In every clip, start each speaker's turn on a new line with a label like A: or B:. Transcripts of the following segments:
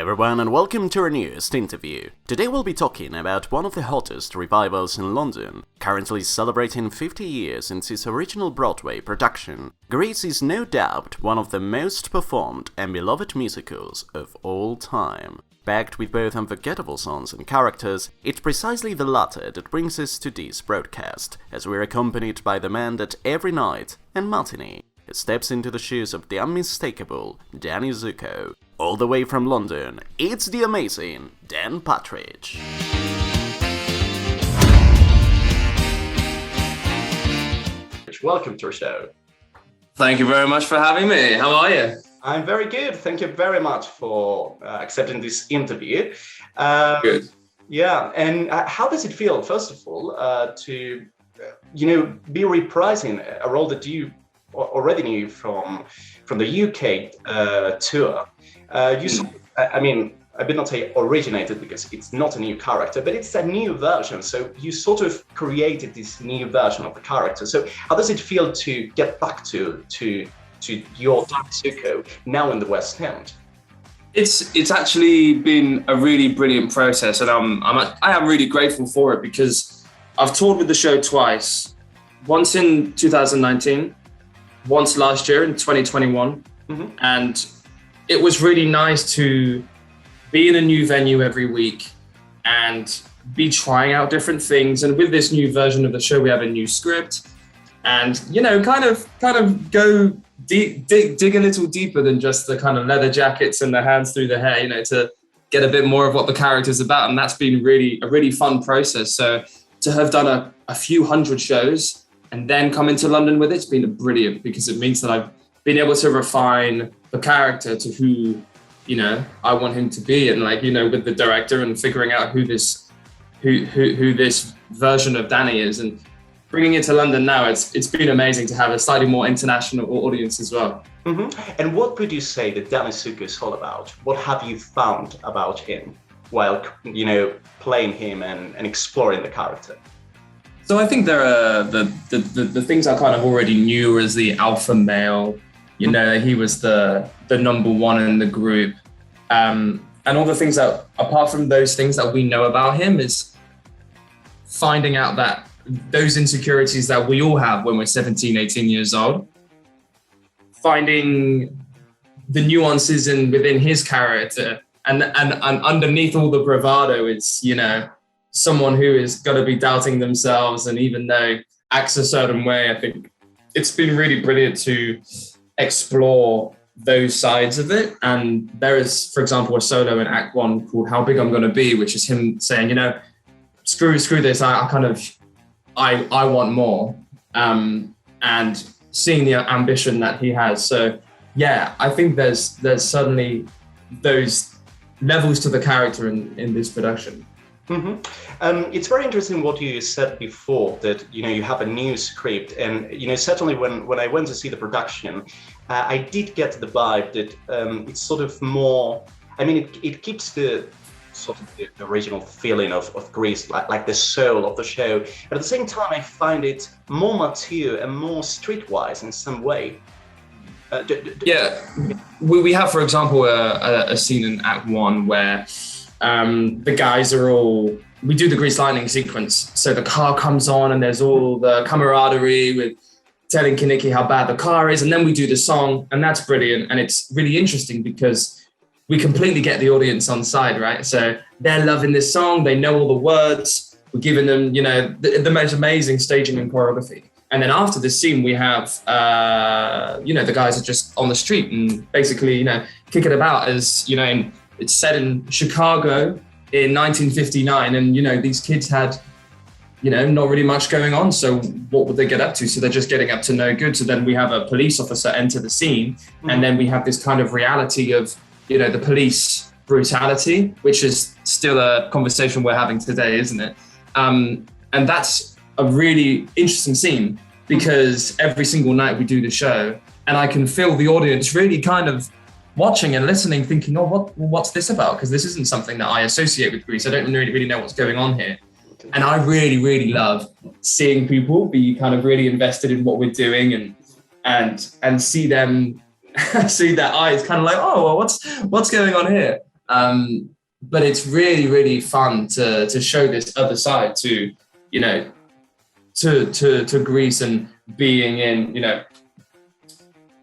A: everyone, and welcome to our newest interview. Today we'll be talking about one of the hottest revivals in London, currently celebrating 50 years since its original Broadway production. Grease is no doubt one of the most performed and beloved musicals of all time. Packed with both unforgettable songs and characters, it's precisely the latter that brings us to this broadcast, as we're accompanied by the man that every night and matinee steps into the shoes of the unmistakable Danny Zucko. All the way from London, it's the amazing Dan Partridge. Welcome to our show.
B: Thank you very much for having me. How are you?
A: I'm very good. Thank you very much for accepting this interview.
B: Good.
A: Yeah, and how does it feel, first of all, to be reprising a role that you already knew from the UK tour? I did not say originated because it's not a new character, but it's a new version. So you sort of created this new version of the character. So how does it feel to get back to your Danny Zucko now in the West End?
B: It's actually been a really brilliant process, and I am really grateful for it because I've toured with the show twice. Once in 2019, once last year in 2021, and it was really nice to be in a new venue every week and be trying out different things. And with this new version of the show, we have a new script, and kind of go deep, dig a little deeper than just the kind of leather jackets and the hands through the hair, to get a bit more of what the character's about. And that's been a really fun process. So to have done a few hundred shows and then come into London with it's been brilliant, because it means that I've been able to refine the character to who, I want him to be. And with the director and figuring out who this version of Danny is, and bringing it to London now, it's been amazing to have a slightly more international audience as well.
A: And what would you say that Danny Zucko is all about? What have you found about him while, playing him and exploring the character?
B: So I think there are the things I kind of already knew as the alpha male. He was the number one in the group. And all the things that, apart from those things that we know about him, is finding out that those insecurities that we all have when we're 17, 18 years old, finding the nuances within his character, and underneath all the bravado is, someone who is going to be doubting themselves, and even though acts a certain way. I think it's been really brilliant to explore those sides of it. And there is, for example, a solo in Act 1 called How Big I'm Gonna Be, which is him saying, screw this, I want more. And seeing the ambition that he has. So yeah, I think there's certainly those levels to the character in this production.
A: It's very interesting what you said before, that you have a new script, and certainly when I went to see the production, I did get the vibe that it's sort of more. It keeps the sort of the original feeling of Grease, like the soul of the show, but at the same time I find it more mature and more streetwise in some way.
B: We have, for example, a scene in Act 1 where the guys are all, we do the Grease Lightning sequence. So the car comes on and there's all the camaraderie with telling Kinnicky how bad the car is. And then we do the song, and that's brilliant. And it's really interesting because we completely get the audience on side, right? So they're loving this song. They know all the words. We're giving them, the most amazing staging and choreography. And then after this scene, we have, the guys are just on the street and basically, kick it about as, it's set in Chicago in 1959, and these kids had, not really much going on. So what would they get up to? So they're just getting up to no good. So then we have a police officer enter the scene, and then we have this kind of reality of, the police brutality, which is still a conversation we're having today, isn't it? And that's a really interesting scene, because every single night we do the show, and I can feel the audience really kind of watching and listening, thinking, what's this about? Because this isn't something that I associate with Grease. I don't really know what's going on here. And I really, really love seeing people be kind of really invested in what we're doing, and see them, see their eyes kind of like, oh, well, what's going on here? But it's really, really fun to show this other side to, you know, to Greece and being in, you know,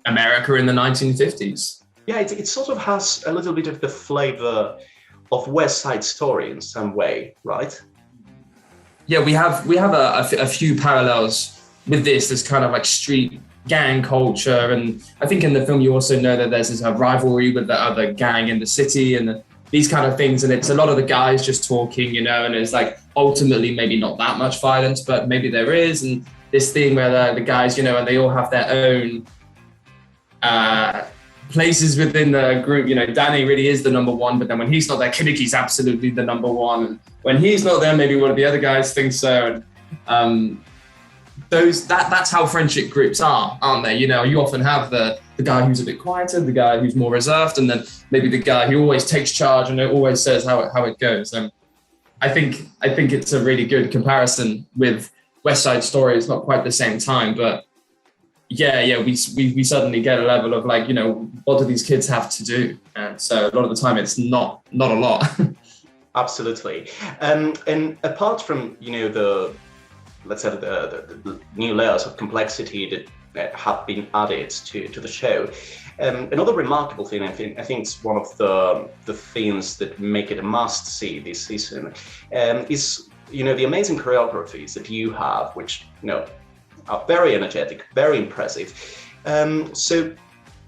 B: America in the 1950s.
A: Yeah, it sort of has a little bit of the flavor of West Side Story in some way, right?
B: Yeah, we have a few parallels with this. There's kind of like street gang culture, and I think in the film you also know that there's this rivalry with the other gang in the city and these kind of things, and it's a lot of the guys just talking, you know, and it's like ultimately maybe not that much violence, but maybe there is, and this thing where the guys, you know, and they all have their own places within the group. You know, Danny really is the number one, but then when he's not there, Kiniki's absolutely the number one, and when he's not there, maybe one of the other guys thinks so. And that's how friendship groups are, aren't they? You know, you often have the guy who's a bit quieter, the guy who's more reserved, and then maybe the guy who always takes charge and always says how it goes. And I think it's a really good comparison with West Side Story. It's not quite the same time, but yeah, we suddenly get a level of like, you know, what do these kids have to do? And so a lot of the time it's not a lot.
A: Absolutely. And apart from, you know, the new layers of complexity that have been added to the show, another remarkable thing, I think it's one of the things that make it a must-see this season, is, you know, the amazing choreographies that you have, which, you know, are very energetic, very impressive. So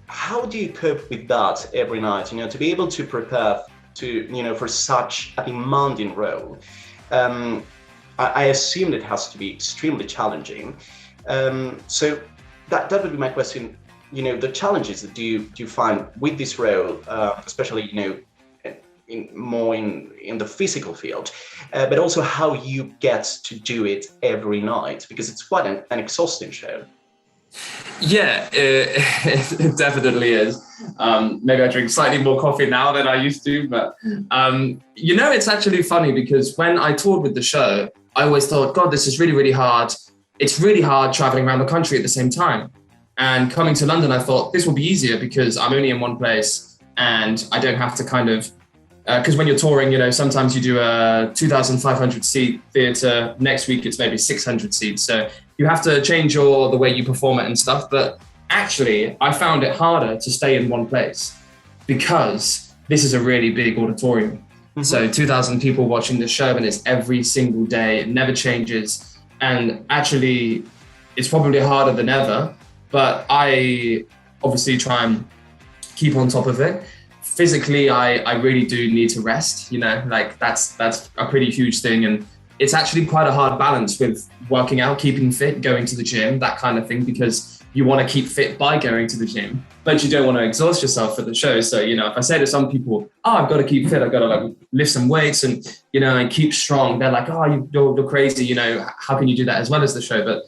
A: how do you cope with that every night, you know, to be able to prepare for such a demanding role? I assume it has to be extremely challenging. So that would be my question. You know, the challenges that you find with this role, especially, you know, in the physical field, but also how you get to do it every night, because it's quite an exhausting show.
B: Yeah, it definitely is. Maybe I drink slightly more coffee now than I used to, but you know, it's actually funny because when I toured with the show, I always thought, God, this is really, really hard. It's really hard traveling around the country at the same time. And coming to London, I thought this will be easier because I'm only in one place and I don't have to kind of, because when you're touring, you know, sometimes you do a 2,500 seat theatre. Next week, it's maybe 600 seats. So you have to change the way you perform it and stuff. But actually, I found it harder to stay in one place because this is a really big auditorium. Mm-hmm. So 2,000 people watching the show, and it's every single day. It never changes. And actually, it's probably harder than ever. But I obviously try and keep on top of it. Physically, I really do need to rest, you know, like that's a pretty huge thing. And it's actually quite a hard balance with working out, keeping fit, going to the gym, that kind of thing, because you want to keep fit by going to the gym, but you don't want to exhaust yourself for the show. So, you know, if I say to some people, I've got to keep fit, I've got to like lift some weights and, you know, and keep strong, they're like, you're crazy, you know, how can you do that as well as the show? But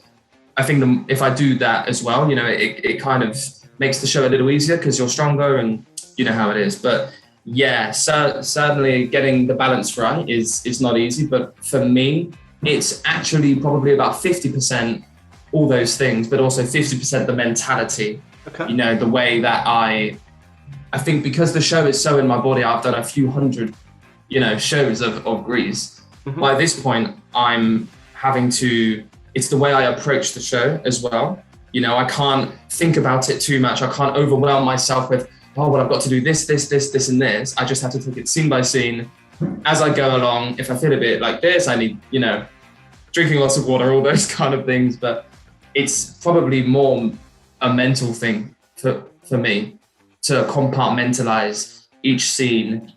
B: I think if I do that as well, you know, it kind of makes the show a little easier because you're stronger and you know how it is. But yeah, certainly getting the balance right is not easy. But for me, it's actually probably about 50% all those things, but also 50% the mentality. Okay. You know, the way that I think because the show is so in my body, I've done a few hundred, you know, shows of Greece. Mm-hmm. By this point, I'm having to, it's the way I approach the show as well. You know, I can't think about it too much. I can't overwhelm myself with, well, I've got to do this, and this. I just have to take it scene by scene as I go along. If I feel a bit like this, I need, you know, drinking lots of water, all those kind of things. But it's probably more a mental thing for me to compartmentalize each scene.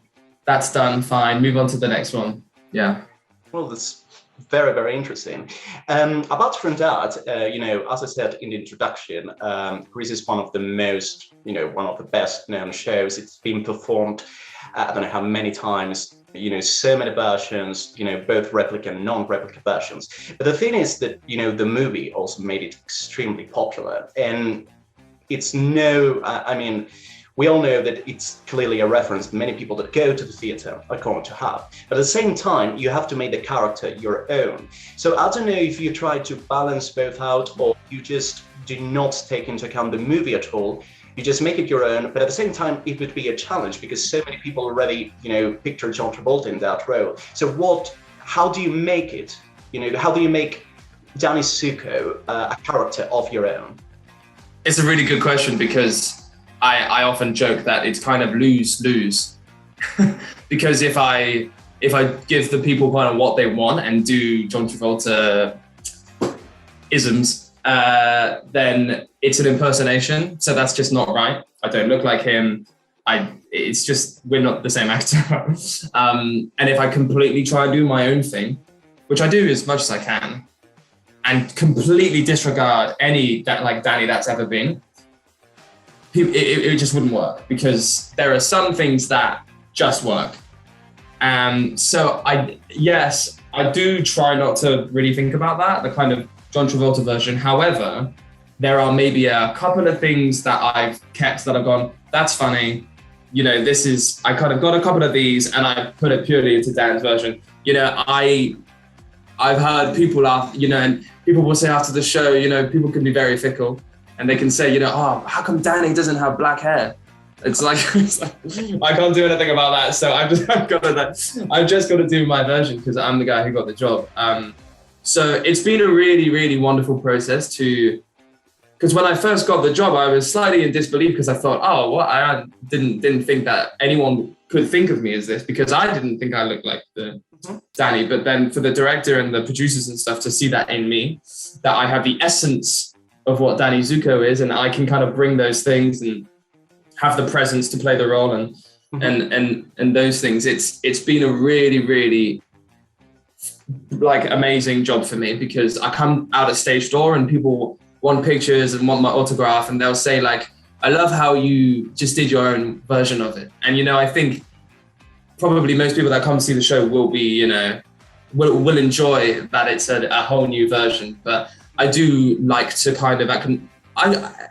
B: That's done, fine, move on to the next one. Yeah. Well,
A: that's very, very interesting. Apart from that, you know, as I said in the introduction, Greece is one of the most, you know, one of the best known shows. It's been performed, I don't know how many times, you know, so many versions, you know, both replica and non-replica versions. But the thing is that, you know, the movie also made it extremely popular. And it's I mean, we all know that it's clearly a reference that many people that go to the theatre are going to have. But at the same time, you have to make the character your own. So I don't know if you try to balance both out or you just do not take into account the movie at all. you just make it your own, but at the same time, it would be a challenge because so many people already, picture John Travolta in that role. So how do you make it? How do you make Danny Zucko a character of your own?
B: It's a really good question because I often joke that it's kind of lose-lose. Because if I give the people kind of what they want and do John Travolta isms, then it's an impersonation. So that's just not right. I don't look like him. It's just, we're not the same actor. And if I completely try to do my own thing, which I do as much as I can, and completely disregard any Danny that's ever been, it just wouldn't work because there are some things that just work. So I do try not to really think about that, the kind of John Travolta version. However, there are maybe a couple of things that I've kept that I've gone, that's funny. I kind of got a couple of these and I put it purely into Dan's version. I've heard people and people will say after the show, people can be very fickle and they can say, oh, how come Danny doesn't have black hair? It's like I can't do anything about that. So I've just got to do my version because I'm the guy who got the job. So it's been a really, really wonderful process because when I first got the job, I was slightly in disbelief because I thought, oh, what? I didn't think that anyone could think of me as this because I didn't think I looked like the Danny. But then for the director and the producers and stuff to see that in me, that I have the essence of what Danny Zucko is, and I can kind of bring those things and have the presence to play the role and those things. It's been a really, really amazing job for me because I come out at stage door and people want pictures and want my autograph and they'll say I love how you just did your own version of it. And I think probably most people that come to see the show will be will enjoy that it's a whole new version. But I do like to kind of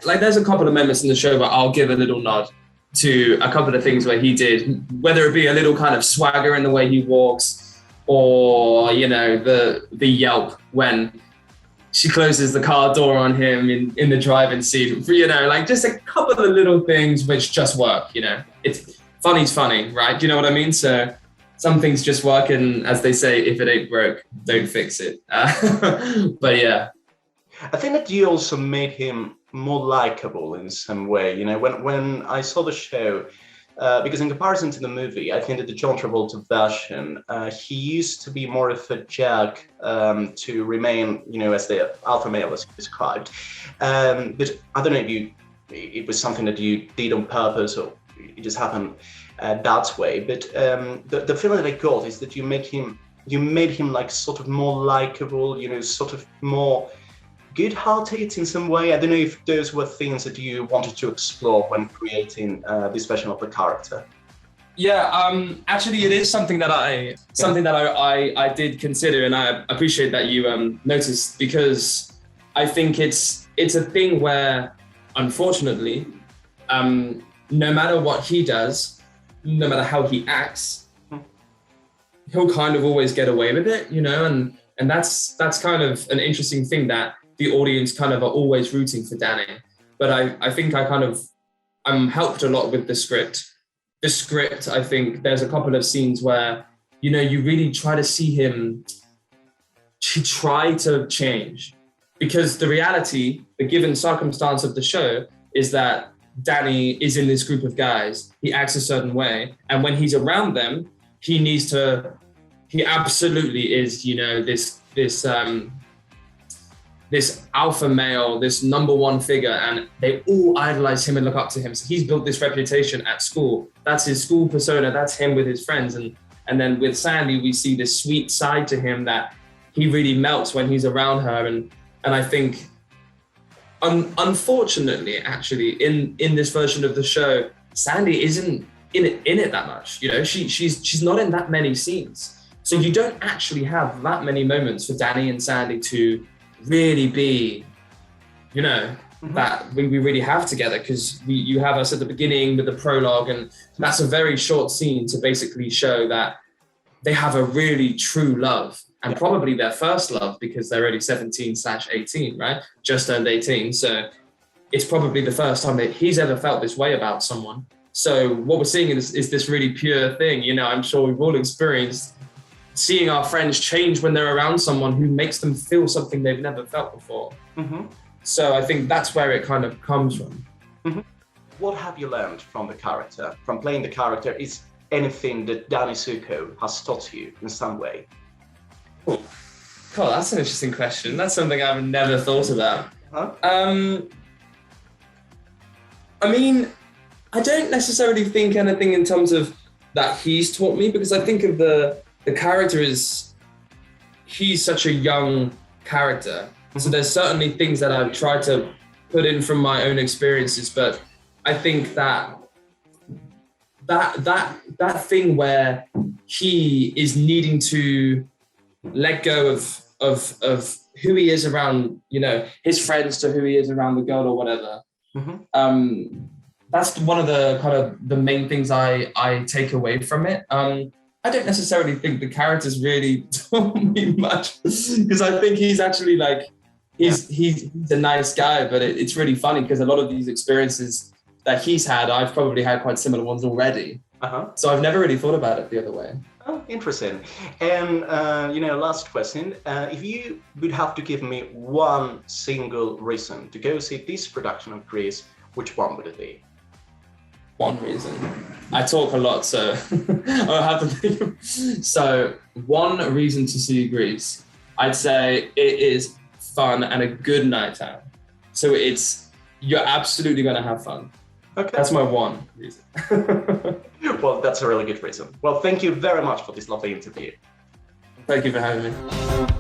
B: there's a couple of moments in the show where I'll give a little nod to a couple of things where he did, whether it be a little kind of swagger in the way he walks or, the yelp when she closes the car door on him in the driving seat, just a couple of little things which just work, It's funny's funny, right? Do you know what I mean? So some things just work and as they say, if it ain't broke, don't fix it. But yeah.
A: I think that you also made him more likable in some way. When I saw the show, because in comparison to the movie, I think that the John Travolta version, he used to be more of a jack to remain, as the alpha male as described. But I don't know if it was something that you did on purpose or it just happened that way. But the feeling that I got is that you made him sort of more likable, sort of more good-hearted in some way. I don't know if those were things that you wanted to explore when creating this version of the character.
B: Yeah, actually, it is something that I did consider, and I appreciate that you noticed because I think it's a thing where, unfortunately, no matter what he does, no matter how he acts, he'll kind of always get away with it, and that's kind of an interesting thing that the audience kind of are always rooting for Danny. But I think I'm helped a lot with the script. The script, I think there's a couple of scenes where, you really try to see him try to change. Because the reality, the given circumstance of the show is that Danny is in this group of guys. He acts a certain way. And when he's around them, he absolutely is, this alpha male, this number one figure, and they all idolize him and look up to him. So he's built this reputation at school. That's his school persona. That's him with his friends. And then with Sandy, we see this sweet side to him that he really melts when he's around her. And I think, unfortunately, actually, in this version of the show, Sandy isn't in it that much. She's not in that many scenes. So you don't actually have that many moments for Danny and Sandy to really be, that we really have together, because you have us at the beginning with the prologue, and that's a very short scene to basically show that they have a really true love, and probably their first love, because they're already 17/18, right? Just turned 18. So it's probably the first time that he's ever felt this way about someone. So what we're seeing is this really pure thing. You know, I'm sure we've all experienced seeing our friends change when they're around someone who makes them feel something they've never felt before. Mm-hmm. So I think that's where it kind of comes from.
A: Mm-hmm. What have you learned from the character, from playing the character? Is anything that Danny Zucko has taught you in some way?
B: Oh, God, that's an interesting question. That's something I've never thought about. Huh? I mean, I don't necessarily think anything in terms of that he's taught me, because I think of the character as he's such a young character. So there's certainly things that I've tried to put in from my own experiences, but I think that thing where he is needing to let go of who he is around, you know, his friends to who he is around the girl or whatever. Mm-hmm. That's one of the kind of the main things I take away from it. I don't necessarily think the characters really taught me much, because I think he's actually like, he's a nice guy, but it's really funny because a lot of these experiences that he's had, I've probably had quite similar ones already. Uh-huh. So I've never really thought about it the other way.
A: Oh, interesting. And, last question. If you would have to give me one single reason to go see this production of Grease, which one would it be?
B: One reason. I talk a lot, so I'll have to think. So one reason to see Grease, I'd say it is fun and a good night out. So you're absolutely going to have fun. Okay. That's my one reason.
A: Well, that's a really good reason. Well, thank you very much for this lovely interview.
B: Thank you for having me.